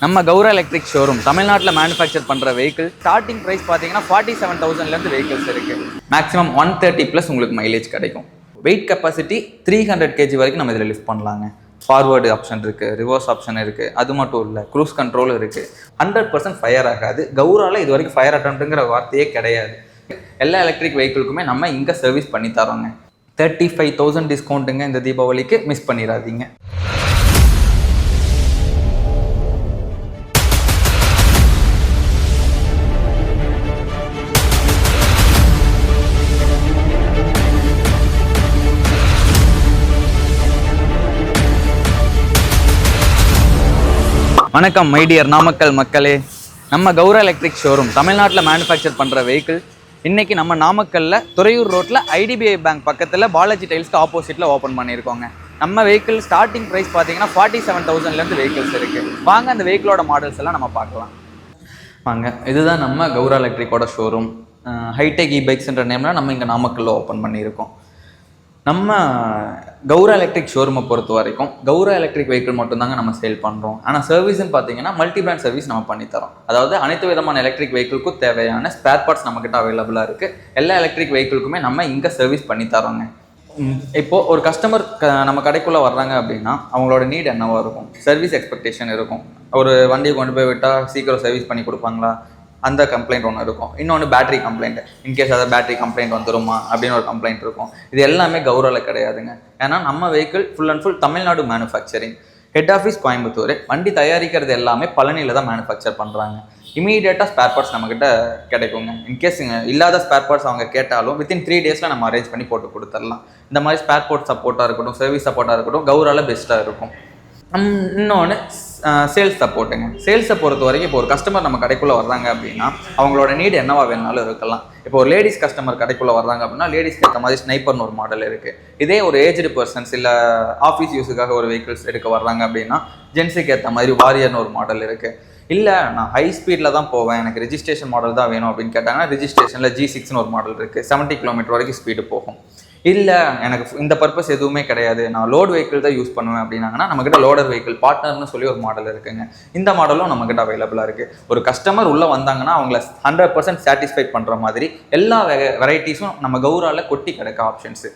நம்ம கௌரா electric showroom தமிழ்நாட்டில் manufacture பண்ணுற வெஹிக்கிள் ஸ்டார்டிங் ப்ரைஸ் பார்த்தீங்கன்னா 47,000லேருந்து வெஹிக்கிள்ஸ் இருக்குது. மேக்ஸிமம் 130+ உங்களுக்கு மைலேஜ் கிடைக்கும். வெயிட் கெப்பாசிட்டி 300 kg வரைக்கும் நம்ம இதில் லிஃப்ட் பண்ணலாங்க. ஃபார்வர்டு ஆப்ஷன் இருக்குது, ரிவர்ஸ் ஆப்ஷன் இருக்குது. அது மட்டும் இல்லை, க்ரூஸ் கண்ட்ரோல் இருக்குது. 100% ஃபயர் ஆகாது. கௌராவில் இது வரைக்கும் ஃபயர் அட்டம்ப்ட்டுங்கிற வார்த்தையே கிடையாது. எல்லா எலக்ட்ரிக் வெஹிக்கிளுக்குமே நம்ம இங்கே சர்வீஸ் பண்ணி தரோங்க. 35,000 டிஸ்கவுண்ட்டுங்க இந்த தீபாவளிக்கு, மிஸ் பண்ணிடாதீங்க. வணக்கம் மை டியர் நாமக்கல் மக்களே. நம்ம கௌரா எலக்ட்ரிக் ஷோரூம் தமிழ்நாட்டில் மேனுஃபேக்சர் பண்ணுற வெஹிக்கிள் இன்றைக்கி நம்ம நாமக்கல்லில் துறையூர் ரோட்டில் ஐடிபிஐ பேங்க் பக்கத்தில் பாலாஜி டைல்ஸ்க்கு ஆப்போசிட்டில் ஓப்பன் பண்ணியிருக்கோங்க. நம்ம வெஹிக்கிள் ஸ்டார்டிங் ப்ரைஸ் பார்த்தீங்கன்னா 47,000லேருந்து வெஹிக்கிள்ஸ் இருக்குது. வாங்க அந்த வெஹிக்கிளோட மாடல்ஸ் எல்லாம் நம்ம பார்க்கலாம் வாங்க. இதுதான் நம்ம கௌரா எலக்ட்ரிக்கோட ஷோரூம். ஹைடெக் இபைக்ஸ்ன்ற நேமில் நம்ம இங்கே நாமக்கல்லில் ஓப்பன் பண்ணியிருக்கோம். நம்ம கௌரா எலக்ட்ரிக் ஷோரூமை பொறுத்த வரைக்கும் கௌரா எலக்ட்ரிக் வெஹிக்கிள் மட்டும்தாங்க நம்ம சேல் பண்ணுறோம். ஆனால் சர்வீஸ்ன்னு பார்த்தீங்கன்னா மல்டி பிராண்ட் சர்வீஸ் நம்ம பண்ணித்தரோம். அதாவது அனைத்து விதமான எலக்ட்ரிக் வெஹிக்கிளுக்கும் தேவையான ஸ்பேர் பார்ட்ஸ் நம்மக்கிட்ட அவைலபிளாக இருக்குது. எல்லா எலக்ட்ரிக் வெஹிக்கிளுக்குமே நம்ம இங்கே சர்வீஸ் பண்ணி தரோங்க. இப்போது ஒரு கஸ்டமர் நம்ம கடைக்குள்ளே வர்றாங்க அப்படின்னா அவங்களோட நீட் என்னவாக இருக்கும், சர்வீஸ் எக்ஸ்பெக்டேஷன் இருக்கும். ஒரு வண்டியை கொண்டு போய் விட்டால் சீக்கிரம் சர்வீஸ் பண்ணி கொடுப்பாங்களா, அந்த கம்ப்ளைண்ட் ஒன்று இருக்கும். இன்னொன்று பேட்டரி கம்ப்ளைண்ட், இன்கேஸ் அதை பேட்டரி கம்ப்ளைண்ட் வந்துருமா அப்படின்னு ஒரு கம்ப்ளைண்ட் இருக்கும். இது எல்லாமே கௌராவில் கிடையாதுங்க. ஏன்னா நம்ம vehicle full and full Tamil Nadu manufacturing. Head office Coimbatore. வண்டி தயாரிக்கிறது எல்லாமே பழனியில் தான் மேனுஃபேக்சர் பண்ணுறாங்க. இமீடியட்டாக ஸ்பேர் பார்ட்ஸ் நம்மக்கிட்ட கிடைக்குங்க. இன்கேஸ் இல்லாத ஸ்பேர் பார்ட்ஸ் அவங்க கேட்டாலும் வித்தின் 3 daysல நம்ம அரேஞ்ச் பண்ணி போட்டு கொடுத்துடலாம். இந்த மாதிரி ஸ்பேர் பார்ட் சப்போர்ட்டாக இருக்கட்டும், சர்வீஸ் சப்போர்ட்டாக இருக்கட்டும், கௌராவில் பெஸ்ட்டாக இருக்கும். இன்னொன்று சேல்ஸ் சப்போர்ட்டுங்க. சேல்ஸை பொறுத்த வரைக்கும் இப்போ ஒரு கஸ்டமர் நம்ம கடைக்குள்ளே வர்றாங்க அப்படின்னா அவங்களோட நீட் என்னவா வேணாலும் இருக்கலாம். இப்போ ஒரு லேடிஸ் கஸ்டமர் கடைக்குள்ளே வர்றாங்க அப்படின்னா லேடிஸ்க்கு ஏற்ற மாதிரி ஸ்னைப்பர்னு ஒரு மாடல் இருக்குது. இதே ஒரு ஏஜ்டு பர்சன்ஸ் இல்லை ஆஃபீஸ் யூஸுக்காக ஒரு வெஹிக்கிள்ஸ் எடுக்க வர்றாங்க அப்படின்னா ஜென்ஸுக்கு ஏற்ற மாதிரி வாரியர்னு ஒரு மாடல் இருக்குது. இல்லை நான் ஹை ஸ்பீடில் தான் போவேன், எனக்கு ரெஜிஸ்ட்ரேஷன் மாடல் தான் வேணும் அப்படின்னு கேட்டாங்கன்னா ரெஜிஸ்ட்ரேஷனில் G6ன்னு ஒரு மாடல் இருக்குது. 70 km வரைக்கும் ஸ்பீடு போகும். இல்லை எனக்கு இந்த பர்பஸ் எதுவுமே கிடையாது, நான் லோட் வெஹிக்கிள் தான் யூஸ் பண்ணுவேன் அப்படின்னாங்கன்னா நம்மக்கிட்ட லோடர் வெஹிக்கிள் பார்ட்னர்னு சொல்லி ஒரு மாடல் இருக்குங்க. இந்த மாடலும் நம்மக்கிட்ட அவைலபிளாக இருக்குது. ஒரு கஸ்டமர் உள்ளே வந்தாங்கன்னா அவங்கள 100% சாட்டிஸ்ஃபை பண்ணுற மாதிரி எல்லா வெரைட்டிஸும் நம்ம கௌராவில் கொட்டி கிடக்க ஆப்ஷன்ஸு.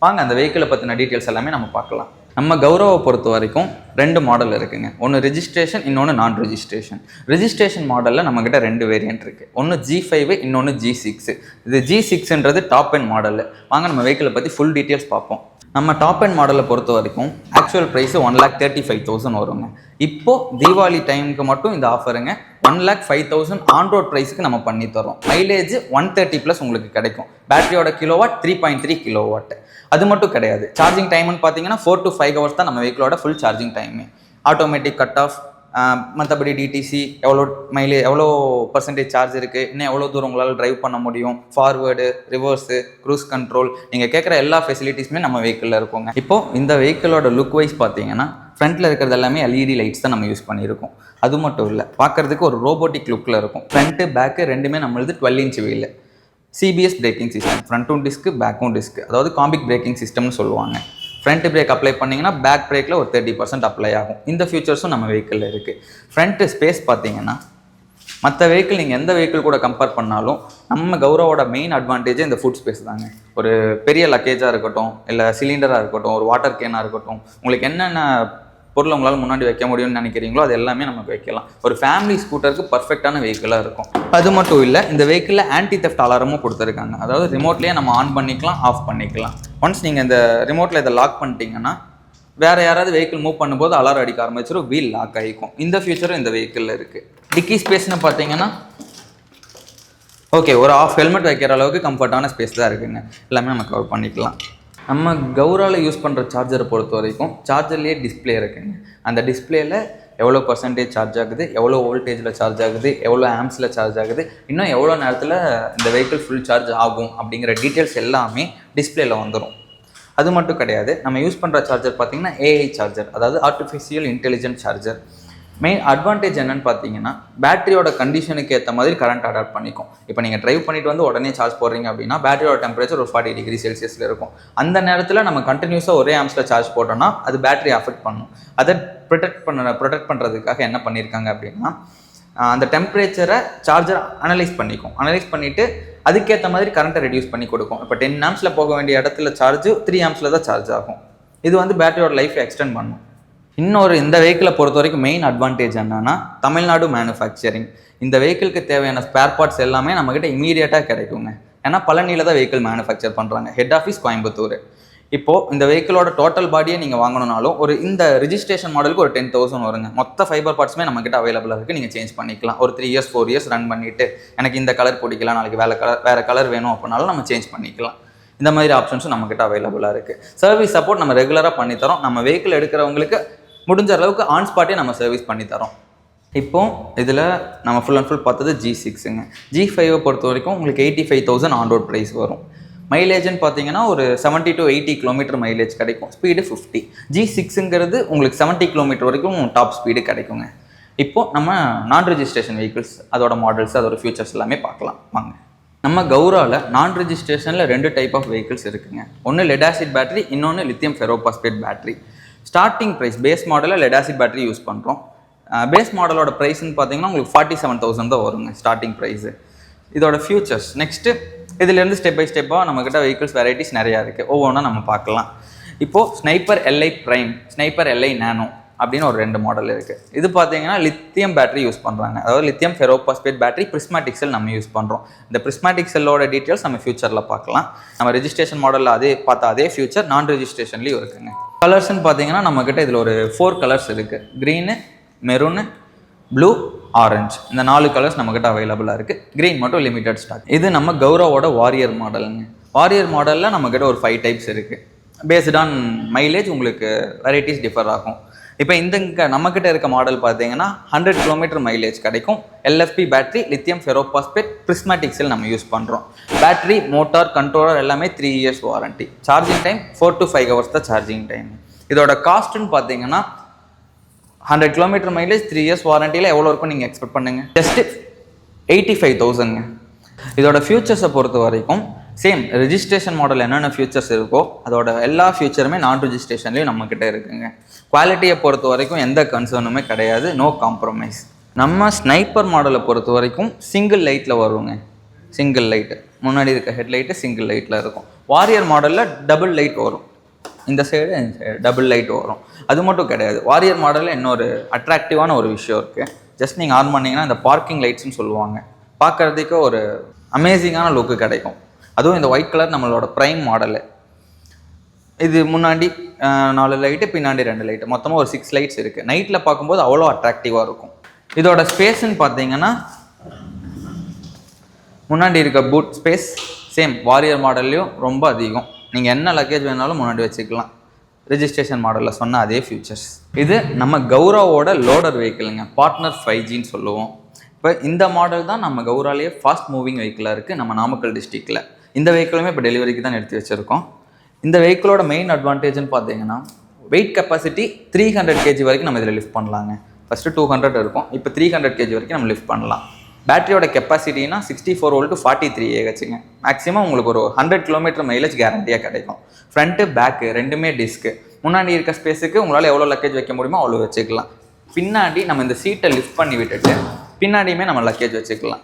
வாங்க அந்த வெஹிக்கிளை பற்றின டீட்டெயில்ஸ் எல்லாமே நம்ம பார்க்கலாம். நம்ம கௌரவை பொறுத்த வரைக்கும் 2 மாடல் இருக்குங்க. ஒன்று ரெஜிஸ்ட்ரேஷன், இன்னொன்று நான் ரெஜிஸ்ட்ரேஷன். ரெஜிஸ்ட்ரேஷன் மாடலில் நம்மக்கிட்ட 2 வேரியன்ட் இருக்குது. ஒன்று G5, இன்னொன்று G6. இது G6ன்றது டாப் எண்ட் மாடல். வாங்க நம்ம வெஹிக்கிளை பற்றி ஃபுல் டீட்டெயில்ஸ் பார்ப்போம். நம்ம டாப் எண்ட் மாடலை பொறுத்த வரைக்கும் ஆக்சுவல் ப்ரைஸு 1,35,000 வருங்க. இப்போது தீபாவளி டைமுக்கு மட்டும் இந்த ஆஃபருங்க. 1,05,000 ஆன் ரோட் ப்ரைஸுக்கு நம்ம பண்ணி தரோம். மைலேஜ் 130+ உங்களுக்கு கிடைக்கும். பேட்டரியோட கிலோவாட் 3.3 kW. அது மட்டும் கிடையாது, சார்ஜிங் டைம்னு பார்த்தீங்கன்னா 4 to 5 hours தான் நம்ம வெஹிக்கிளோட full charging time. Automatic cut off, மற்றபடி டிடிசி, எவ்வளோ பர்சன்டேஜ் சார்ஜ் இருக்குது, இன்னும் எவ்வளோ தூரம் உங்களால் ட்ரைவ் பண்ண முடியும், ஃபார்வேர்டு, ரிவர்ஸு, க்ரூஸ் கண்ட்ரோல், நீங்கள் கேட்குற எல்லா ஃபெசிலிட்டிஸுமே நம்ம வெஹிக்கிளில் இருக்குங்க. இப்போது இந்த வெஹிக்கிளோட லுக் வைஸ் பார்த்தீங்கன்னா ஃப்ரண்ட்டில் இருக்கிறது எல்லாமே LED லைட்ஸ் தான் நம்ம யூஸ் பண்ணியிருக்கோம். அது மட்டும் இல்லை, பார்க்குறதுக்கு ஒரு ரோபோட்டிக் லுக்கில் இருக்கும். ஃப்ரண்ட்டு பேக்கு ரெண்டுமே நம்மளது 12 inch wheel. CBS braking system, ஃப்ரண்ட்டும் டிஸ்க்கு பேக்கும் டிஸ்க்கு, அதாவது காம்பிக் பிரேக்கிங் சிஸ்டம்னு சொல்லுவாங்க. ஃப்ரண்ட் பிரேக் அப்ளை பண்ணிங்கன்னா பேக் பிரேக்கில் ஒரு 30% அப்ளை ஆகும். இந்த ஃபியூச்சர்ஸும் நம்ம வெஹிக்கிளில் இருக்குது. ஃப்ரண்ட்டு ஸ்பேஸ் பார்த்தீங்கன்னா மற்ற வெஹிக்கிள் நீங்கள் எந்த வெஹிக்கிள் கூட கம்பேர் பண்ணாலும் நம்ம கௌரவோட மெயின் அட்வான்டேஜே இந்த ஃபுட் ஸ்பேஸ் தாங்க. ஒரு பெரிய லக்கேஜாக இருக்கட்டும், இல்லை சிலிண்டராக இருக்கட்டும், ஒரு வாட்டர் கேனாக இருக்கட்டும், உங்களுக்கு என்னென்ன பொருள் உங்களால் முன்னாடி வைக்க முடியும்னு நினைக்கிறீங்களோ அது எல்லாமே நமக்கு வைக்கலாம். ஒரு ஃபேமிலி ஸ்கூட்டருக்கு பர்ஃபெக்டான வெஹிக்கிளாக இருக்கும். அது மட்டும் இல்லை, இந்த வெஹிக்கிளில் ஆன்டி தெஃப்ட் அலாரமும் கொடுத்துருக்காங்க. அதாவது ரிமோட்லேயே நம்ம ஆன் பண்ணிக்கலாம், ஆஃப் பண்ணிக்கலாம். ஒன்ஸ் நீங்கள் இந்த ரிமோட்டில் இதை லாக் பண்ணிட்டீங்கன்னா வேறு யாராவது வெஹிக்கிள் மூவ் பண்ணும்போது அலாரம் அடிக்க ஆரம்பிச்சிடும், வீல் லாக் ஆகிக்கும். இந்த ஃபியூச்சரும் இந்த வெஹிக்கிளில் இருக்குது. டிக்கி ஸ்பேஸ்னு பார்த்தீங்கன்னா ஓகே, ஒரு ஆஃப் ஹெல்மெட் வைக்கிற அளவுக்கு கம்ஃபர்ட்டான ஸ்பேஸ் தான் இருக்குங்க. எல்லாமே நம்ம கவர் பண்ணிக்கலாம். நம்ம கௌராவில் யூஸ் பண்ணுற சார்ஜரை பொறுத்த வரைக்கும் சார்ஜர்லேயே டிஸ்பிளே இருக்குங்க. அந்த டிஸ்பிளேயில் எவ்வளோ பர்சன்டேஜ் சார்ஜ் ஆகுது, எவ்வளோ வோல்டேஜில் சார்ஜ் ஆகுது, எவ்வளோ ஆம்ஸில் சார்ஜ் ஆகுது, இன்னும் எவ்வளோ நேரத்தில் இந்த வெஹிக்கிள் ஃபுல் சார்ஜ் ஆகும் அப்படிங்கிற டீட்டெயில்ஸ் எல்லாமே டிஸ்பிளேயில் வந்துடும். அது மட்டும் கிடையாது, நம்ம யூஸ் பண்ணுற சார்ஜர் பார்த்திங்கன்னா AI சார்ஜர், அதாவது artificial intelligent charger. Main advantage என்னன்னு பார்த்தீங்கன்னா பேட்டரியோட கண்டிஷனுக்கு ஏற்ற மாதிரி கரண்ட் அடாப்ட் பண்ணிக்கும். இப்போ நீங்கள் ட்ரைவ் பண்ணிட்டு வந்து உடனே சார்ஜ் போடுறீங்க அப்படின்னா பேட்டரியோட டெம்பரேச்சர் ஒரு 40 டிகிரி செல்சியஸில் இருக்கும். அந்த நேரத்தில் நம்ம கண்டினியூஸாக ஒரே ஆம்ஸில் சார்ஜ் போட்டோம்னா அது பேட்டரி அஃபெக்ட் பண்ணும். அதை ப்ரொடெக்ட் பண்ணுறதுக்காக என்ன பண்ணியிருக்காங்க அப்படின்னா அந்த டெம்பரேச்சரை சார்ஜர் அனலைஸ் பண்ணிவிட்டு அதுக்கேற்ற மாதிரி கரண்ட்டை ரெடியூஸ் பண்ணி கொடுக்கும். இப்போ 10 ஆம்ஸில் போக வேண்டிய இடத்துல சார்ஜ் 3 ஆம்ஸில் தான் சார்ஜ் ஆகும். இது வந்து பேட்டரியோட லைஃப்பை எக்ஸ்டெண்ட் பண்ணும். இன்னொரு இந்த வெஹிக்கிளை பொறுத்த வரைக்கும் மெயின் அட்வான்டேஜ் என்னன்னா தமிழ்நாடு மேனுஃபேக்சரிங். இந்த வெஹிக்கிளுக்கு தேவையான ஸ்பேர் பார்ட்ஸ் எல்லாமே நம்மக்கிட்ட இமீடியட்டாக கிடைக்குங்க. ஏன்னா பழனியில் தான் வெஹிக்கிள் மேனுஃபேக்சர் பண்ணுறாங்க. Head office Coimbatore. இப்போது இந்த வெஹிக்கிளோட டோட்டல் பாடியை நீங்கள் வாங்கணும்னாலும் ஒரு இந்த ரிஜிஸ்ட்ரேஷன் மாடலுக்கு ஒரு 10,000 வருங்க. மொத்த ஃபைபர் பார்ட்ஸுமே நம்மக்கிட்ட அவைலபிளாக இருக்குது. நீங்கள் சேஞ்ச் பண்ணிக்கலாம். ஒரு 3 இயர்ஸ் 4 இயர்ஸ் ரன் பண்ணிவிட்டு எனக்கு இந்த கலர் பிடிக்கலாம், நாளைக்கு வேறு கலர் வேணும் அப்படின்னாலும் நம்ம சேஞ்ச் பண்ணிக்கலாம். இந்த மாதிரி ஆப்ஷன்ஸும் நம்மக்கிட்ட அவைலபிளாக இருக்குது. சர்வீஸ் சப்போர்ட் நம்ம ரெகுலராக பண்ணித்தரோம். நம்ம வெஹிக்கிள் எடுக்கிறவங்களுக்கு முடிஞ்ச அளவுக்கு ஆன் ஸ்பாட்டே நம்ம சர்வீஸ் பண்ணித்தரோம். இப்போ இதில் நம்ம ஃபுல் அண்ட் ஃபுல் பார்த்தது G6ங்க. G5 பொறுத்த வரைக்கும் உங்களுக்கு 85,000 ஆன் ரோட் ப்ரைஸ் வரும். மைலேஜ்னு பார்த்தீங்கன்னா ஒரு 70 to 80 கிலோமீட்டர் மைலேஜ் கிடைக்கும். ஸ்பீடு 50. G6ங்கிறது உங்களுக்கு 70 கிலோமீட்டர் வரைக்கும் டாப் ஸ்பீடு கிடைக்குங்க. இப்போது நம்ம நான் ரெஜிஸ்ட்ரேஷன் வெஹிக்கிள்ஸ் அதோட மாடல்ஸ் அதோட ஃபியூச்சர்ஸ் எல்லாமே பார்க்கலாம் வாங்க. நம்ம கௌராவில் நான் ரெஜிஸ்ட்ரேஷனில் 2 டைப் ஆஃப் வெஹிக்கிள்ஸ் இருக்குங்க. ஒன்று லெட் ஆசிட் பேட்டரி, இன்னொன்று lithium ferrophosphate battery. Starting price base மாடலில் லெட் ஆசிட் பேட்டரி யூஸ் பண்ணுறோம். பேஸ் மாடலோட ப்ரைஸ்ன்னு பார்த்தீங்கன்னா உங்களுக்கு 47,000 தான் வருங்க ஸ்டார்டிங் ப்ரைஸு. இதோட ஃபியூச்சர்ஸ் நெக்ஸ்ட்டு இதிலேருந்து ஸ்டெப் பை ஸ்டெப்பாக நம்மக்கிட்ட வெஹிக்கிள்ஸ் வெரைட்டிஸ் நிறையா இருக்குது. ஒவ்வொன்றும் நம்ம பார்க்கலாம். இப்போது sniper LI prime, sniper LI nano அப்படின்னு ஒரு 2 மாடல் இருக்குது. இது பார்த்தீங்கன்னா லித்தியம் பேட்டரி யூஸ் பண்ணுறாங்க. அதாவது lithium ferrophosphate battery prismatic cell நம்ம யூஸ் பண்ணுறோம். இந்த பிரிஸ்மேட்டிக் செல்லோட டீட்டெயில்ஸ் நம்ம ஃபியூச்சரில் பார்க்கலாம். நம்ம ரெஜிஸ்ட்ரேஷன் மாடலில் அதே ஃபியூச்சர் நான் ரெஜிஸ்ட்ரேஷன்லேயும் இருக்குங்க. கலர்ஸ்ன்னு பார்த்தீங்கன்னா நம்மக்கிட்ட இதில் ஒரு 4 கலர்ஸ் இருக்குது. Green, maroon, blue, orange. இந்த 4 கலர்ஸ் நம்மக்கிட்ட அவைலபிளாக இருக்குது. க்ரீன் மட்டும் லிமிடெட் ஸ்டாக். இது நம்ம கௌராவோட வாரியர் மாடலுங்க. வாரியர் மாடலில் நம்மக்கிட்ட ஒரு 5 டைப்ஸ் இருக்குது. பேஸ்ட் ஆன் மைலேஜ் உங்களுக்கு வெரைட்டிஸ் டிஃபர் ஆகும். இப்போ நம்மக்கிட்ட இருக்க மாடல் பார்த்தீங்கன்னா 100 கிலோமீட்டர் மைலேஜ் கிடைக்கும். LFP battery, lithium ferrophosphate, prismatic cell நம்ம யூஸ் பண்ணுறோம். பேட்டரி, மோட்டார், கண்ட்ரோலர் எல்லாமே 3 years warranty. Charging time 4 to 5 hours தான் சார்ஜிங் டைம். இதோட காஸ்ட்டுன்னு பார்த்தீங்கன்னா 100 கிலோமீட்டர் மைலேஜ் 3 இயர்ஸ் வாரண்டியில் எவ்வளோ இருக்கும் நீங்கள் எக்ஸ்பெக்ட் பண்ணுங்கள்? ஜஸ்ட்டு 85,000ங்க. இதோட ஃபியூச்சர்ஸை பொறுத்த வரைக்கும் சேம் ரெஜிஸ்ட்ரேஷன் மாடல் என்னென்ன ஃபியூச்சர்ஸ் இருக்கோ அதோட எல்லா ஃபியூச்சருமே நான் ரெஜிஸ்ட்ரேஷன்லேயும் நம்மக்கிட்ட இருக்குங்க. குவாலிட்டியை பொறுத்த வரைக்கும் எந்த கன்சர்னுமே கிடையாது. No compromise. நம்ம ஸ்னைப்பர் மாடலை பொறுத்த வரைக்கும் சிங்கிள் லைட்டில் வருங்க. சிங்கிள் லைட்டு முன்னாடி இருக்க ஹெட்லைட்டு சிங்கிள் லைட்டில் இருக்கும். வாரியர் மாடலில் டபுள் லைட் வரும். இந்த சைடு இந்த சைடு டபுள் லைட் வரும். அது மட்டும் கிடையாது. வாரியர் மாடலில் இன்னொரு அட்ராக்டிவான ஒரு விஷயம் இருக்குது. ஜஸ்ட் நீங்கள் ஆன் பண்ணிங்கன்னா இந்த பார்க்கிங் லைட்ஸ்னு சொல்லுவாங்க. பார்க்குறதுக்கு ஒரு அமேசிங்கான லுக்கு கிடைக்கும். அதுவும் இந்த ஒயிட் கலர் நம்மளோட ப்ரைம் மாடலு. இது முன்னாடி 4 லைட்டு, பின்னாடி 2 லைட்டு, மொத்தமாக ஒரு 6 லைட்ஸ் இருக்குது. நைட்டில் பார்க்கும்போது அவ்வளோ அட்ராக்டிவாக இருக்கும். இதோட ஸ்பேஸ்ன்னு பார்த்தீங்கன்னா முன்னாடி இருக்க பூட் ஸ்பேஸ் சேம் வாரியர் மாடல்லையும் ரொம்ப அதிகம். நீங்கள் என்ன லக்கேஜ் வேணாலும் முன்னாடி வச்சுக்கலாம். ரெஜிஸ்ட்ரேஷன் மாடலில் சொன்ன அதே ஃபியூச்சர்ஸ். இது நம்ம கௌராவோட லோடர் வெஹிக்கிளுங்க. பார்ட்னர் 5Gன்னு சொல்லுவோம். இப்போ இந்த மாடல் தான் நம்ம கௌராலேயே ஃபாஸ்ட் மூவிங் வெஹிக்கிளாக இருக்குது நம்ம நாமக்கல் டிஸ்ட்ரிக்டில். இந்த வெஹிக்கிளுமே இப்போ டெலிவரிக்கு தான் எடுத்து வச்சுருக்கோம். இந்த வெஹிக்கிளோட மெயின் அட்வான்டேஜ்னு பார்த்தீங்கன்னா வெயிட் கெப்பாசிட்டி 300 kg வரைக்கும் நம்ம இதில் லிஃப்ட் பண்ணலாங்க. ஃபஸ்ட்டு 200 இருக்கும், இப்போ 300 kg வரைக்கும் நம்ம லிஃப்ட் பண்ணலாம். பேட்டரியோட கெப்பாசிட்டினா 64 volt 43 Ah. மேக்ஸிமம் உங்களுக்கு ஒரு 100 கிலோமீட்டர் மைலேஜ் கேரண்டியாக கிடைக்கும். ஃப்ரண்ட்டு பேக்கு ரெண்டுமே டிஸ்க்கு. முன்னாடி இருக்க ஸ்பேஸுக்கு உங்களால் எவ்வளோ லக்கேஜ் வைக்க முடியுமோ அவ்வளோ வச்சுக்கலாம். பின்னாடி நம்ம இந்த சீட்டை லிஃப்ட் பண்ணி விட்டுட்டு பின்னாடியுமே நம்ம லக்கேஜ் வச்சுக்கலாம்.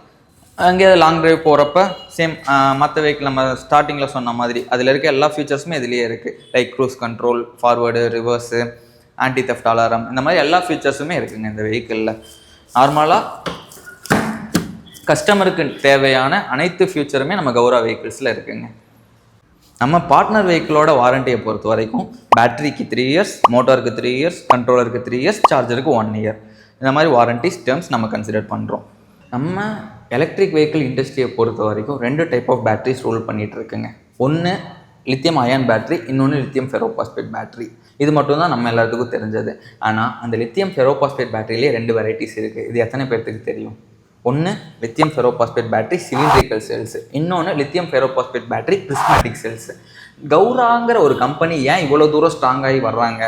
அங்கேயாவது லாங் ட்ரைவ் போகிறப்ப சேம் மற்ற வெஹிக்கிள் நம்ம ஸ்டார்டிங்கில் சொன்ன மாதிரி அதில் இருக்க எல்லா ஃபீச்சர்ஸுமே இதுலேயே இருக்குது. Like cruise control, forward, reverse, anti theft alarm, இந்த மாதிரி எல்லா ஃபீச்சர்ஸுமே இருக்குங்க இந்த வெஹிக்கிளில். நார்மலாக கஸ்டமருக்கு தேவையான அனைத்து ஃபியூச்சருமே நம்ம கௌரா வெஹிக்கிள்ஸில் இருக்குங்க. நம்ம பார்ட்னர் வெஹிக்கிளோட வாரண்டியை பொறுத்த வரைக்கும் பேட்டரிக்கு 3 இயர்ஸ், மோட்டாருக்கு 3 இயர்ஸ், கண்ட்ரோலருக்கு 3 இயர்ஸ், சார்ஜருக்கு 1 இயர். இந்த மாதிரி வாரண்டிஸ் டேர்ம்ஸ் நம்ம கன்சிடர் பண்ணுறோம். நம்ம எலக்ட்ரிக் வெஹிக்கிள் இண்டஸ்ட்ரியை பொறுத்த வரைக்கும் 2 டைப் ஆஃப் பேட்டரிஸ் ரோல் பண்ணிகிட்டு இருக்குங்க. ஒன்று லித்தியம் அயான் பேட்டரி, இன்னொன்று லித்தியம் ஃபெரோபாஸ்பேட் பேட்டரி. இது மட்டும் தான் நம்ம எல்லாத்துக்கும் தெரிஞ்சது. ஆனால் அந்த லித்தியம் ஃபெரோபாஸ்பேட் பேட்டரியிலே 2 வெரைட்டிஸ் இருக்குது. இது எத்தனை பேர்த்துக்கு தெரியும்? ஒன்று lithium ferrophosphate battery cylindrical cells, இன்னொன்று lithium ferrophosphate battery prismatic cells. கௌராங்கிற ஒரு கம்பெனி ஏன் இவ்வளோ தூரம் ஸ்ட்ராங்காகி வர்றாங்க,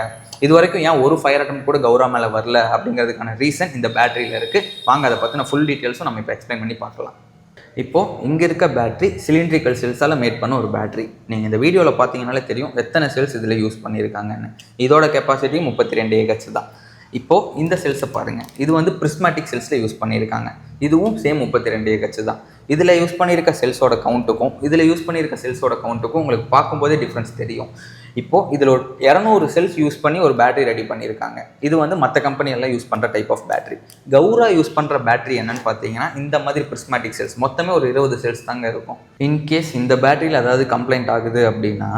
இது வரைக்கும் ஏன் ஒரு ஃபயர் அட்டம் கூட கௌரா மேலே வரல அப்படிங்கிறதுக்கான ரீசன் இந்த பேட்டரியில் இருக்குது. வாங்க அதை பற்றின ஃபுல் டீட்டெயில்ஸும் நம்ம இப்போ எக்ஸ்பிளைன் பண்ணி பார்க்கலாம். இப்போது இங்கே இருக்க பேட்டரி சிலிண்ட்ரிக்கல் செல்ஸால் மேட் பண்ண ஒரு பேட்டரி. நீங்கள் இந்த வீடியோவில் பார்த்தீங்கன்னாலே தெரியும் எத்தனை செல்ஸ் இதில் யூஸ் பண்ணியிருக்காங்கன்னு. இதோட கெப்பாசிட்டி 32 AH தான். இப்போது இந்த செல்ஸை பாருங்கள், இது வந்து பிரிஸ்மேட்டிக் செல்ஸில் யூஸ் பண்ணியிருக்காங்க. இதுவும் சேம் 32 AH தான். இதில் யூஸ் பண்ணியிருக்க செல்ஸோட கவுண்ட்டுக்கும் இதில் யூஸ் பண்ணியிருக்க செல்ஸோட கவுண்ட்டுக்கும் உங்களுக்கு பார்க்கும்போதே டிஃப்ரென்ஸ் தெரியும். இப்போது இதில் ஒரு 200 செல்ஸ் யூஸ் பண்ணி ஒரு பேட்டரி ரெடி பண்ணியிருக்காங்க. இது வந்து மற்ற கம்பெனியெல்லாம் யூஸ் பண்ணுற டைப் ஆஃப் பேட்டரி. கௌரா யூஸ் பண்ணுற பேட்டரி என்னன்னு பார்த்தீங்கன்னா இந்த மாதிரி பிரிஸ்மேட்டிக் செல்ஸ் மொத்தமே ஒரு 20 செல்ஸ் தாங்க இருக்கும். இன்கேஸ் இந்த பேட்டரியில் அதாவது கம்ப்ளைண்ட் ஆகுது அப்படின்னா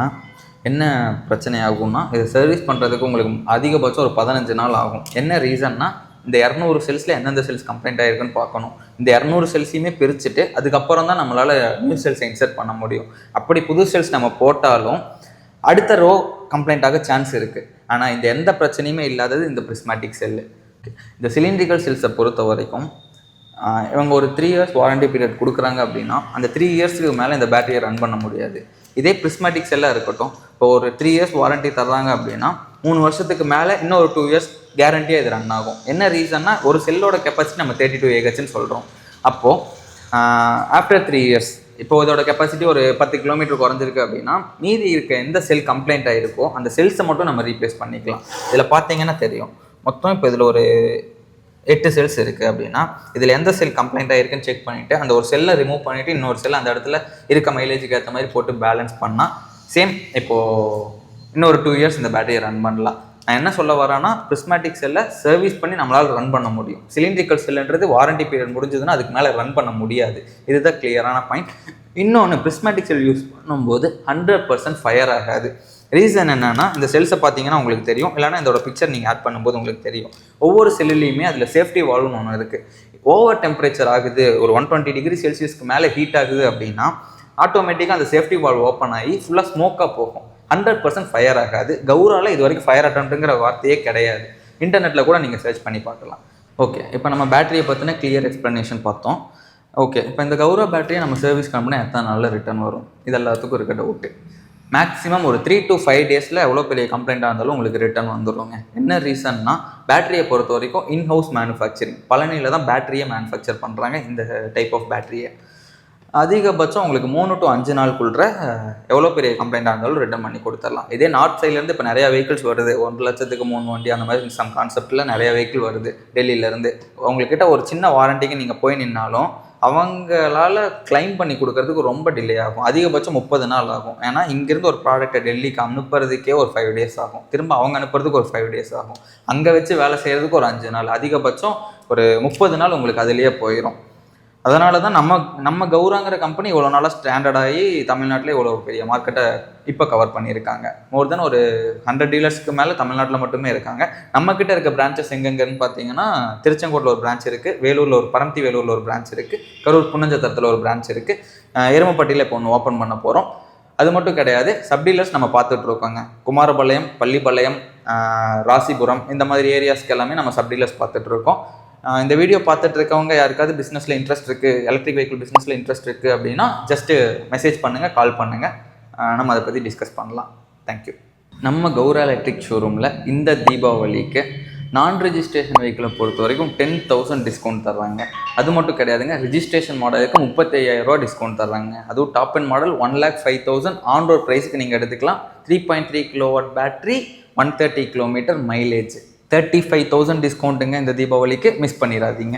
என்ன பிரச்சனை ஆகும்னா, இதை சர்வீஸ் பண்ணுறதுக்கு உங்களுக்கு அதிகபட்சம் ஒரு 15 நாள் ஆகும். என்ன ரீசன்னா, இந்த 200 செல்ஸில் எந்தெந்த செல்ஸ் கம்ப்ளைண்ட் ஆகிருக்குன்னு பார்க்கணும். இந்த 200 செல்ஸையுமே பிரிச்சுட்டு அதுக்கப்புறம் தான் நம்மளால் நியூ செல்ஸை இன்சர்ட் பண்ண முடியும். அப்படி புது செல்ஸ் நம்ம போட்டாலும் அடுத்த ரோ கம்ப்ளைண்ட் ஆக சான்ஸ் இருக்குது. ஆனால் இந்த எந்த பிரச்சனையுமே இல்லாதது இந்த பிரிஸ்மேட்டிக் செல்லு. இந்த சிலிண்ட்ரிக்கல் செல்ஸை பொறுத்த வரைக்கும் இவங்க ஒரு 3 இயர்ஸ் வாரண்டி பீரியட் கொடுக்குறாங்க அப்படின்னா அந்த 3 இயர்ஸுக்கு மேலே இந்த பேட்டரியை ரன் பண்ண முடியாது. இதே பிரிஸ்மேட்டிக் செல்லாக இருக்கட்டும், இப்போ ஒரு 3 இயர்ஸ் வாரண்டி தர்றாங்க அப்படின்னா 3 வருஷத்துக்கு மேலே இன்னும் ஒரு 2 இயர்ஸ் கேரண்டியாக இது ரன் ஆகும். என்ன ரீசன்னா, ஒரு செல்லோட கெப்பாசிட்டி நம்ம 32 AHன்னு சொல்கிறோம். அப்போது ஆஃப்டர் 3 இயர்ஸ் இப்போ இதோட கெப்பாசிட்டி ஒரு 10 கிலோமீட்டர் குறைஞ்சிருக்கு அப்படின்னா மீதி இருக்க எந்த செல் கம்ப்ளைண்ட் ஆகிருக்கோ அந்த செல்ஸை மட்டும் நம்ம ரீப்ளேஸ் பண்ணிக்கலாம். இதில் பார்த்தீங்கன்னா தெரியும், மொத்தம் இப்போ இதில் ஒரு 8 செல்ஸ் இருக்குது அப்படின்னா இதில் எந்த செல் கம்ப்ளைண்ட் ஆகிருக்குன்னு செக் பண்ணிவிட்டு அந்த ஒரு செல்லை ரிமூவ் பண்ணிவிட்டு இன்னொரு செல் அந்த இடத்துல இருக்க மைலேஜுக்கு ஏற்ற மாதிரி போட்டு பேலன்ஸ் பண்ணால் சேம் இப்போது இன்னொரு 2 இயர்ஸ் இந்த பேட்டரியை ரன் பண்ணலாம். நான் என்ன சொல்ல வரேன்னா, பிரிஸ்மேட்டிக் செல்லை சர்வீஸ் பண்ணி நம்மளால் ரன் பண்ண முடியும். சிலிண்ட்ரிக்கல் செல்லுன்றது வாரண்டி பீரியட் முடிஞ்சதுன்னா அதுக்கு மேலே ரன் பண்ண முடியாது. இதுதான் கிளியரான பாயிண்ட். இன்னொன்று, பிரிஸ்மேட்டிக் செல் யூஸ் பண்ணும்போது 100% ஃபயர் ஆகாது. ரீசன் என்னென்னா, இந்த செல்ஸை பார்த்தீங்கன்னா உங்களுக்கு தெரியும், இல்லைனா இதோட பிக்சர் நீங்கள் ஆட் பண்ணும்போது உங்களுக்கு தெரியும். ஒவ்வொரு செல்லுலேயுமே அதில் சேஃப்டி வால்வ்னு ஒன்று இருக்குது. ஓவர் டெம்பரேச்சர் ஆகுது, ஒரு 120 டிகிரி செல்சியஸ்க்கு மேலே ஹீட் ஆகுது அப்படின்னா ஆட்டோமேட்டிக்காக அந்த சேஃப்டி வால்வ் ஓப்பன் ஆகி ஃபுல்லாக ஸ்மோக்காக போகும். 100% ஃபயர் ஆகாது. கௌராவில் இது வரைக்கும் ஃபயர் அட்டம்ப்ட்டுங்கிற வார்த்தையே கிடையாது. இன்டர்நெட்டில் கூட நீங்கள் சர்ச் பண்ணி பார்க்கலாம். ஓகே, இப்போ நம்ம பேட்டரியை பற்றின கிளியர் எக்ஸ்ப்ளனேஷன் பார்த்தோம். ஓகே, இப்போ இந்த கௌரா பேட்டரியை நம்ம சர்வீஸ் கம்பெனி எத்தனை நாளில் ரிட்டர்ன் வரும், இது எல்லாத்துக்கும் இருக்க டவுட்டு. மேக்ஸிமம் ஒரு 3 to 5 டேஸில் எவ்வளோ பெரிய கம்ப்ளைண்ட்டாக இருந்தாலும் உங்களுக்கு ரிட்டர்ன் வந்துடுங்க. என்ன ரீசன்னா, பேட்டரியை பொறுத்த வரைக்கும் இன்ஹவுஸ் மேனுஃபேக்சரிங், பழனியில் தான் பேட்டரியை மேனுஃபேக்சர் பண்ணுறாங்க. இந்த டைப் ஆஃப் பேட்டரியை அதிகபட்சம் உங்களுக்கு 3 to 5 நாளுக்குள்ள எவ்வளோ பெரிய கம்ப்ளைண்ட்டாக இருந்தாலும் ரிட்டர்ன் பண்ணி கொடுத்துடலாம். இதே நார்த் சைட்லேருந்து இப்போ நிறையா வெஹிக்கிள்ஸ் வருது, 1 லட்சத்துக்கு 3 வண்டி அந்த மாதிரி சம் கான்செப்டில் நிறையா வெஹிக்கிள் வருது டெல்லியிலேருந்து. உங்கள்கிட்ட ஒரு சின்ன வாரண்டிக்கு நீங்கள் போய் நின்னாலும் அவங்களால கிளைம் பண்ணி கொடுக்கறதுக்கு ரொம்ப டிலே ஆகும். அதிகபட்சம் 30 நாள் ஆகும். ஏன்னா இங்கேருந்து ஒரு ப்ராடக்ட்டை டெல்லிக்கு அனுப்புறதுக்கே ஒரு 5 டேஸ் ஆகும். திரும்ப அவங்க அனுப்புறதுக்கு ஒரு 5 டேஸ் ஆகும். அங்கே வச்சு வேலை செய்கிறதுக்கு ஒரு 5 நாள், அதிகபட்சம் ஒரு 30 நாள் உங்களுக்கு அதுலேயே போயிடும். அதனால தான் நம்ம கௌராங்கிற கம்பெனி இவ்வளோ நாளாக ஸ்டாண்டர்டாகி தமிழ்நாட்டில் இவ்வளோ பெரிய மார்க்கெட்டை இப்போ கவர் பண்ணியிருக்காங்க. மோர் தென் ஒரு 100 டீலர்ஸ்க்கு மேலே தமிழ்நாட்டில் மட்டுமே இருக்காங்க. நம்மக்கிட்ட இருக்க பிரான்ச்சஸ் எங்கெங்கன்னு பார்த்தீங்கன்னா, திருச்செங்கோட்டில் ஒரு பிரான்ச் இருக்குது, வேலூரில் ஒரு பரமத்தி வேலூரில் ஒரு பிரான்ச் இருக்குது, கரூர் புன்னஞ்சத்திரத்தில் ஒரு பிரான்ச் இருக்குது, எருமப்பட்டியில் இப்போ ஒன்று ஓப்பன் பண்ண போகிறோம். அது மட்டும் கிடையாது, சப் டீலர்ஸ் நம்ம பார்த்துட்ருக்கோங்க. குமாரபாளையம், பள்ளிப்பாளையம், ராசிபுரம் இந்த மாதிரி ஏரியாஸ்க்கு எல்லாமே நம்ம சப் டீலர்ஸ் பார்த்துட்ருக்கோம். இந்த வீடியோ பார்த்துட்டு இருக்கவங்க யாருக்காவது பிஸ்னஸில் இன்ட்ரெஸ்ட் இருக்குது, எலக்ட்ரிக் வெஹிக்கிள் பிஸ்னஸில் இன்ட்ரெஸ்ட் இருக்குது அப்படின்னா ஜஸ்ட்டு மெசேஜ் பண்ணுங்கள், கால் பண்ணுங்கள், நம்ம அதை பற்றி டிஸ்கஸ் பண்ணலாம். தேங்க்யூ. நம்ம கௌரா எலக்ட்ரிக் ஷோரூமில் இந்த தீபாவளிக்கு நான் ரிஜிஸ்ட்ரேஷன் வெஹிக்கிளை பொறுத்த வரைக்கும் 10,000 டிஸ்கவுண்ட் தர்றாங்க. அது மட்டும் கிடையாதுங்க, ரிஜிஸ்ட்ரேஷன் மாடலுக்கு 35,000 ரூபா டிஸ்கவுண்ட் தர்றாங்க. அதுவும் top end model 1,05,000 on road ப்ரைஸுக்கு நீங்கள் எடுத்துக்கலாம். 3.3 கிலோவாட் பேட்டரி, 130 கிலோமீட்டர் மைலேஜ், 35,000 டிஸ்கவுண்ட்டுங்க இந்த தீபாவளிக்கு. மிஸ் பண்ணிடாதீங்க.